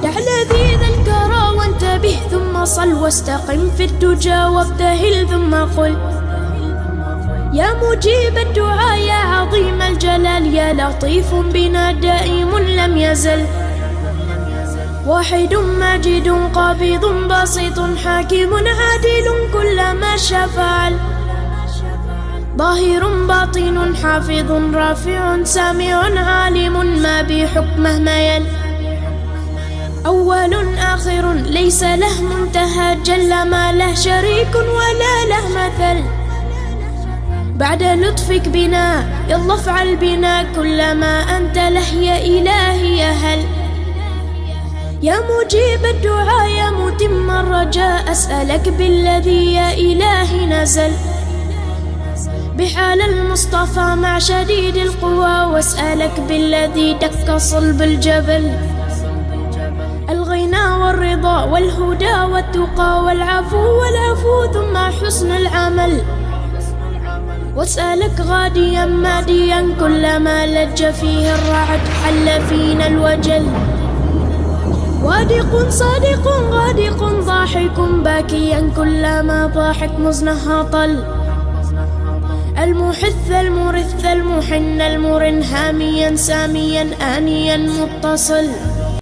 دع لذيذ الكرى وانتبه ثم صل واستقم في الدجى وابتهل ثم قل يا مجيب الدعاء يا عظيم الجلال يا لطيف بنا دائم لم يزل واحد ماجد قابض باسط حاكم عادل كل ما شاء فعل ظاهر باطن حافظ رافع سامع عالم ما بحكمه ميل أول آخر ليس له منتهى جل ما له شريك ولا له مثل بعد لطفك بنا يلا افعل بنا كل ما أنت له يا إلهي يا هل يا مجيب الدعاء يا متم الرجاء أسألك بالذي يا إلهي نزل بحال المصطفى مع شديد القوى واسألك بالذي دك صلب الجبل الغنى والرضا والهدى والتقى والعفو ثم حسن العمل واسألك غاديا ماديا كلما لج فيه الرعد حل فينا الوجل وادق صادق غادق ضاحك باكيا كلما ضاحك مزنها طل المحث المرث المحن المرن هاميا ساميا آنيا متصل